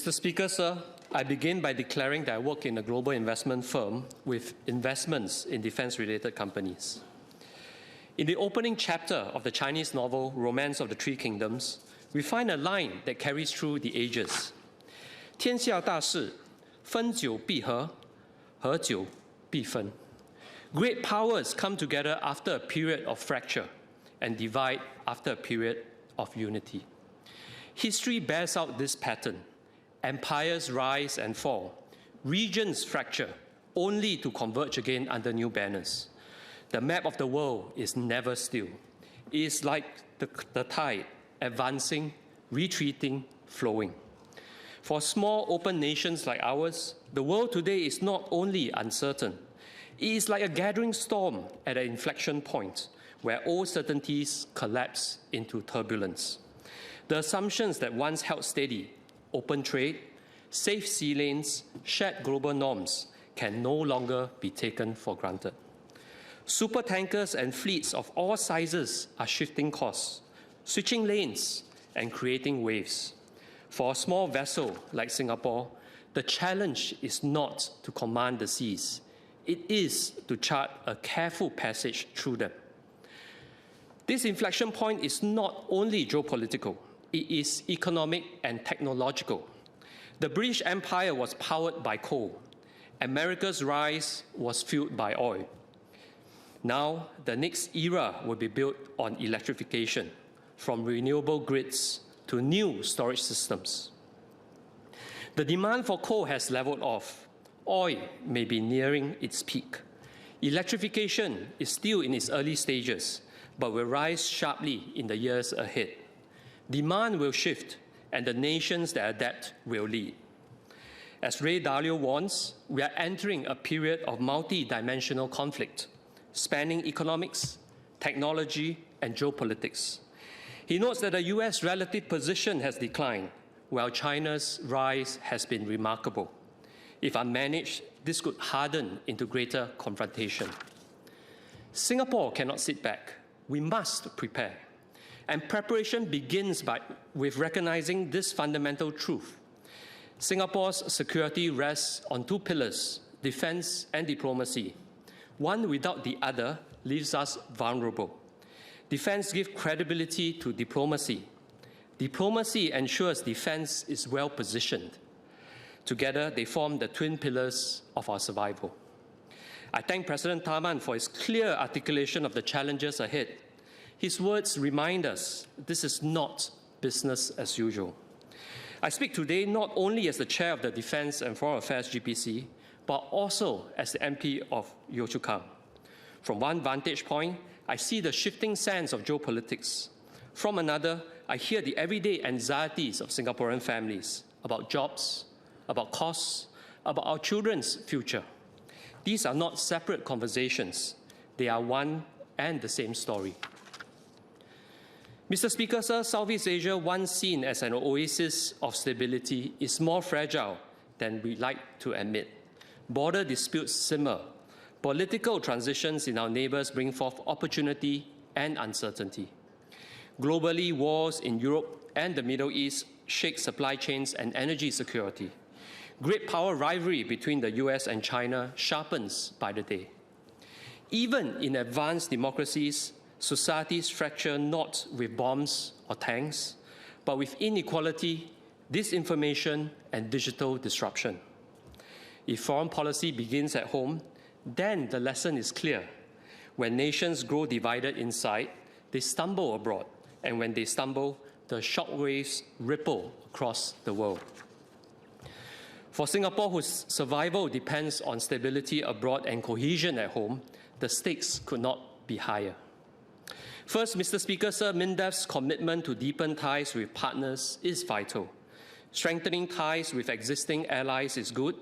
Mr. Speaker, sir, I begin by declaring that I work in a global investment firm with investments in defense-related companies. In the opening chapter of the Chinese novel Romance of the Three Kingdoms, we find a line that carries through the ages. 天下大事，分久必合，合久必分. Great powers come together after a period of fracture and divide after a period of unity. History bears out this pattern. Empires rise and fall. Regions fracture, only to converge again under new banners. The map of the world is never still. It is like the tide, advancing, retreating, flowing. For small, open nations like ours, the world today is not only uncertain, it is like a gathering storm at an inflection point where all certainties collapse into turbulence. The assumptions that once held steady, open trade, safe sea lanes, shared global norms can no longer be taken for granted. Supertankers and fleets of all sizes are shifting course, switching lanes, and creating waves. For a small vessel like Singapore, the challenge is not to command the seas. It is to chart a careful passage through them. This inflection point is not only geopolitical, it is economic and technological. The British Empire was powered by coal. America's rise was fueled by oil. Now, the next era will be built on electrification, from renewable grids to new storage systems. The demand for coal has leveled off. Oil may be nearing its peak. Electrification is still in its early stages, but will rise sharply in the years ahead. Demand will shift, and the nations that adapt will lead. As Ray Dalio warns, we are entering a period of multi-dimensional conflict, spanning economics, technology, and geopolitics. He notes that the US relative position has declined, while China's rise has been remarkable. If unmanaged, this could harden into greater confrontation. Singapore cannot sit back. We must prepare. And preparation begins with recognizing this fundamental truth. Singapore's security rests on two pillars, defense and diplomacy. One without the other leaves us vulnerable. Defense gives credibility to diplomacy. Diplomacy ensures defense is well positioned. Together, they form the twin pillars of our survival. I thank President Tharman for his clear articulation of the challenges ahead. His words remind us this is not business as usual. I speak today not only as the chair of the Defense and Foreign Affairs GPC, but also as the MP of Yio Chu Kang. From one vantage point, I see the shifting sands of geopolitics. From another, I hear the everyday anxieties of Singaporean families about jobs, about costs, about our children's future. These are not separate conversations. They are one and the same story. Mr. Speaker, sir, Southeast Asia, once seen as an oasis of stability, is more fragile than we like to admit. Border disputes simmer. Political transitions in our neighbours bring forth opportunity and uncertainty. Globally, wars in Europe and the Middle East shake supply chains and energy security. Great power rivalry between the US and China sharpens by the day. Even in advanced democracies, societies fracture not with bombs or tanks, but with inequality, disinformation, and digital disruption. If foreign policy begins at home, then the lesson is clear. When nations grow divided inside, they stumble abroad, and when they stumble, the shockwaves ripple across the world. For Singapore, whose survival depends on stability abroad and cohesion at home, the stakes could not be higher. First, Mr. Speaker, sir, MINDEF's commitment to deepen ties with partners is vital. Strengthening ties with existing allies is good,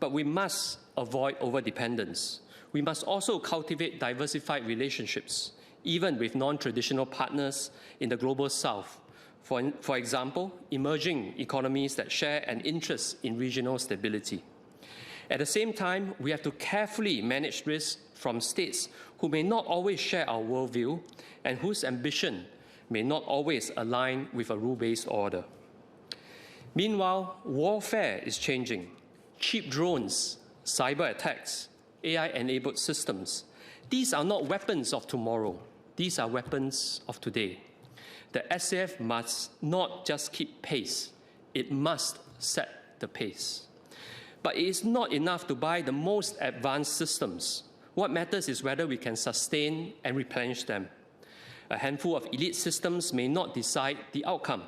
but we must avoid overdependence. We must also cultivate diversified relationships, even with non-traditional partners in the global south. For example, emerging economies that share an interest in regional stability. At the same time, we have to carefully manage risks from states who may not always share our worldview and whose ambition may not always align with a rule-based order. Meanwhile, warfare is changing. Cheap drones, cyber attacks, AI-enabled systems. These are not weapons of tomorrow. These are weapons of today. The SAF must not just keep pace. It must set the pace. But it is not enough to buy the most advanced systems. What matters is whether we can sustain and replenish them. A handful of elite systems may not decide the outcome.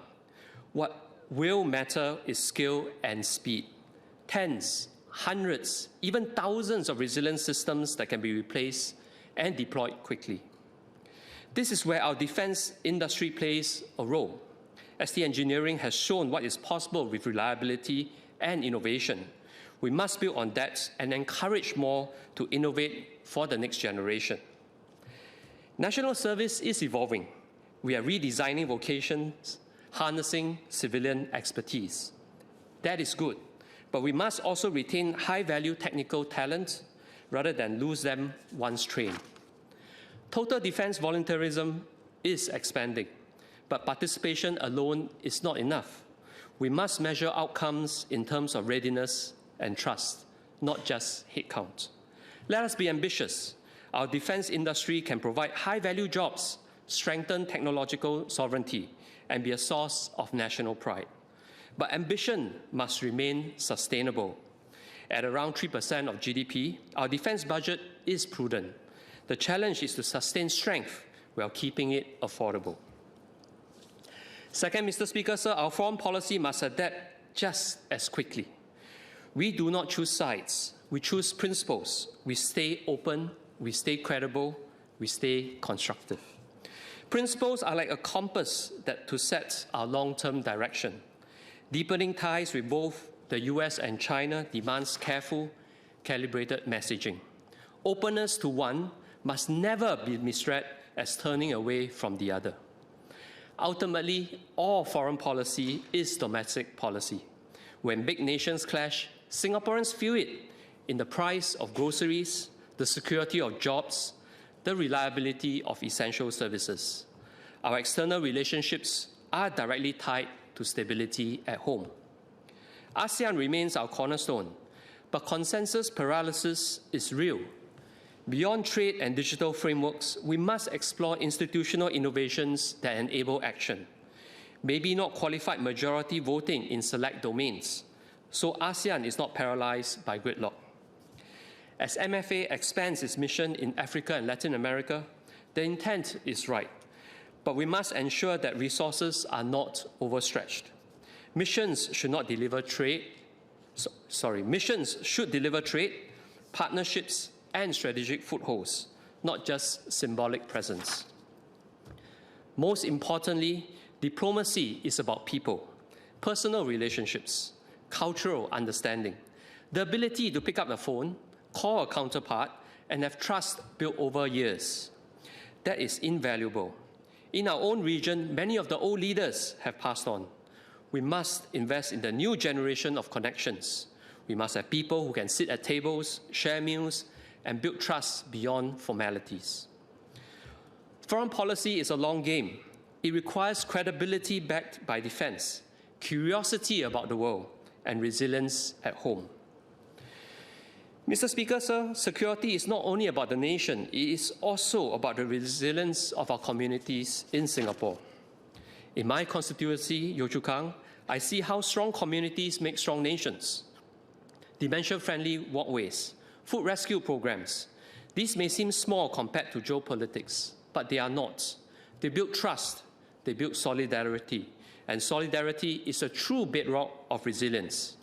What will matter is skill and speed. Tens, hundreds, even thousands of resilient systems that can be replaced and deployed quickly. This is where our defense industry plays a role. ST Engineering has shown what is possible with reliability and innovation. We must build on that and encourage more to innovate for the next generation. National service is evolving. We are redesigning vocations, harnessing civilian expertise. That is good, but we must also retain high-value technical talent rather than lose them once trained. Total defense volunteerism is expanding, but participation alone is not enough. We must measure outcomes in terms of readiness and trust, not just headcount. Let us be ambitious. Our defense industry can provide high-value jobs, strengthen technological sovereignty, and be a source of national pride. But ambition must remain sustainable. At around 3% of GDP, our defense budget is prudent. The challenge is to sustain strength while keeping it affordable. Second, Mr. Speaker, sir, our foreign policy must adapt just as quickly. We do not choose sides. We choose principles. We stay open, we stay credible, we stay constructive. Principles are like a compass to set our long-term direction. Deepening ties with both the US and China demands careful, calibrated messaging. Openness to one must never be misread as turning away from the other. Ultimately, all foreign policy is domestic policy. When big nations clash, Singaporeans feel it in the price of groceries, the security of jobs, the reliability of essential services. Our external relationships are directly tied to stability at home. ASEAN remains our cornerstone, but consensus paralysis is real. Beyond trade and digital frameworks, we must explore institutional innovations that enable action. Maybe not qualified majority voting in select domains, so ASEAN is not paralyzed by gridlock. As MFA expands its mission in Africa and Latin America, the intent is right, but we must ensure that resources are not overstretched. Missions should deliver trade, partnerships, and strategic footholds, not just symbolic presence. Most importantly, diplomacy is about people, personal relationships, cultural understanding, the ability to pick up the phone, call a counterpart, and have trust built over years. That is invaluable. In our own region, many of the old leaders have passed on. We must invest in the new generation of connections. We must have people who can sit at tables, share meals, and build trust beyond formalities. Foreign policy is a long game. It requires credibility backed by defense, curiosity about the world, and resilience at home. Mr. Speaker, sir, security is not only about the nation, it is also about the resilience of our communities in Singapore. In my constituency, Yio Chu Kang, I see how strong communities make strong nations. Dementia-friendly walkways, food rescue programs. These may seem small compared to geopolitics, but they are not. They build trust, they build solidarity, and solidarity is a true bedrock of resilience.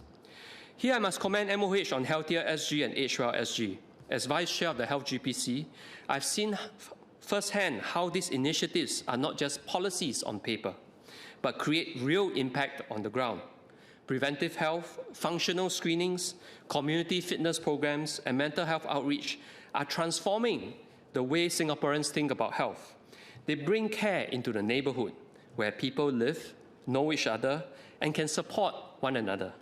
Here I must commend MOH on Healthier SG and Age Well SG. As Vice Chair of the Health GPC, I've seen firsthand how these initiatives are not just policies on paper, but create real impact on the ground. Preventive health, functional screenings, community fitness programs, and mental health outreach are transforming the way Singaporeans think about health. They bring care into the neighborhood where people live, know each other, and can support one another.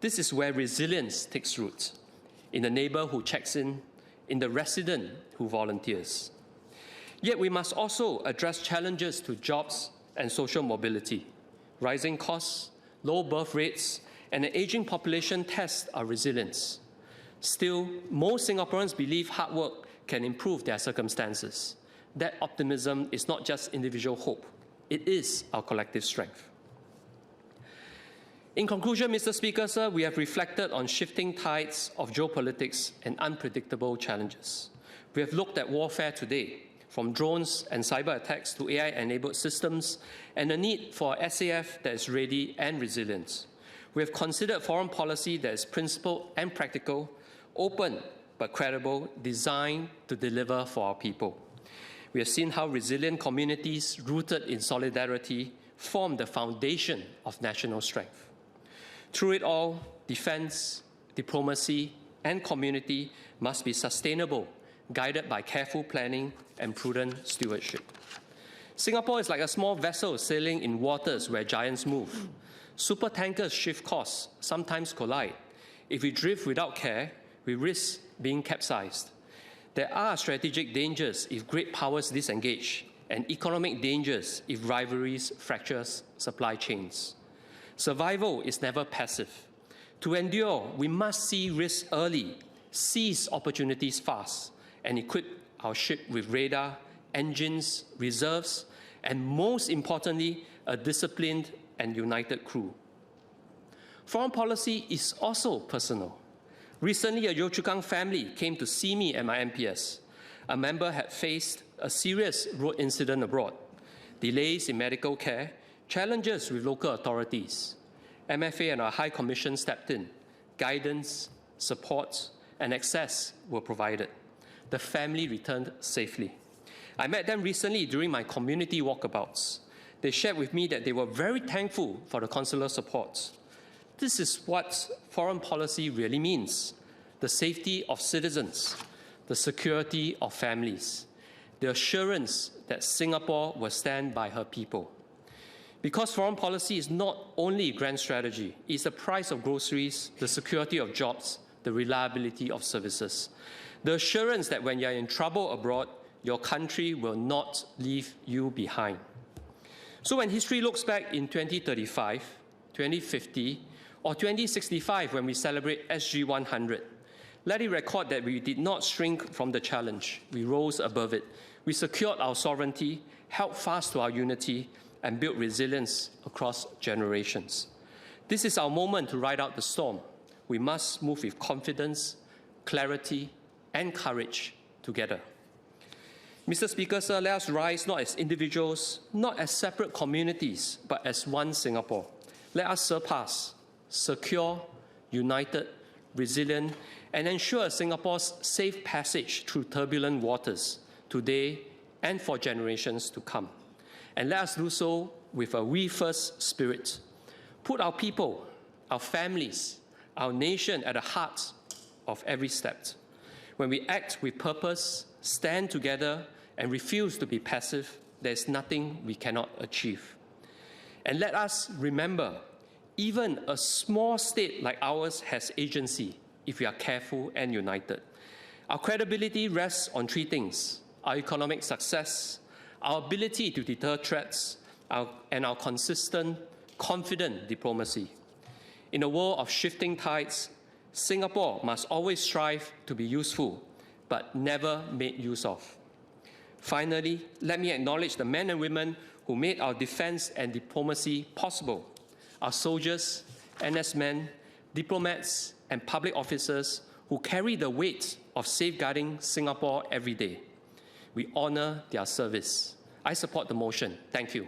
This is where resilience takes root, in the neighbor who checks in the resident who volunteers. Yet we must also address challenges to jobs and social mobility, rising costs, low birth rates, and an aging population test our resilience. Still, most Singaporeans believe hard work can improve their circumstances. That optimism is not just individual hope, it is our collective strength. In conclusion, Mr. Speaker, sir, we have reflected on shifting tides of geopolitics and unpredictable challenges. We have looked at warfare today, from drones and cyber attacks to AI-enabled systems, and the need for SAF that is ready and resilient. We have considered foreign policy that is principled and practical, open but credible, designed to deliver for our people. We have seen how resilient communities rooted in solidarity form the foundation of national strength. Through it all, defense, diplomacy, and community must be sustainable, guided by careful planning and prudent stewardship. Singapore is like a small vessel sailing in waters where giants move. Supertankers shift course, sometimes collide. If we drift without care, we risk being capsized. There are strategic dangers if great powers disengage, and economic dangers if rivalries fracture supply chains. Survival is never passive. To endure, we must see risks early, seize opportunities fast, and equip our ship with radar, engines, reserves, and most importantly, a disciplined and united crew. Foreign policy is also personal. Recently, a Yio Chu Kang family came to see me at my MPS. A member had faced a serious road incident abroad, delays in medical care, challenges with local authorities. MFA and our High Commission stepped in. Guidance, support, and access were provided. The family returned safely. I met them recently during my community walkabouts. They shared with me that they were very thankful for the consular support. This is what foreign policy really means: the safety of citizens, the security of families, the assurance that Singapore will stand by her people. Because foreign policy is not only grand strategy, it's the price of groceries, the security of jobs, the reliability of services, the assurance that when you're in trouble abroad, your country will not leave you behind. So when history looks back in 2035, 2050, or 2065 when we celebrate SG 100, let it record that we did not shrink from the challenge. We rose above it. We secured our sovereignty, held fast to our unity, and built resilience across generations. This is our moment to ride out the storm. We must move with confidence, clarity, and courage together. Mr. Speaker, sir, let us rise not as individuals, not as separate communities, but as one Singapore. Let us surpass, secure, united, resilient, and ensure Singapore's safe passage through turbulent waters today and for generations to come. And let us do so with a we first spirit. Put our people, our families, our nation at the heart of every step. When we act with purpose, stand together, and refuse to be passive, there is nothing we cannot achieve. And let us remember, even a small state like ours has agency if we are careful and united. Our credibility rests on three things: our economic success, our ability to deter threats, and our consistent, confident diplomacy. In a world of shifting tides, Singapore must always strive to be useful, but never made use of. Finally, let me acknowledge the men and women who made our defense and diplomacy possible. Our soldiers, NS men, diplomats, and public officers who carry the weight of safeguarding Singapore every day. We honor their service. I support the motion. Thank you.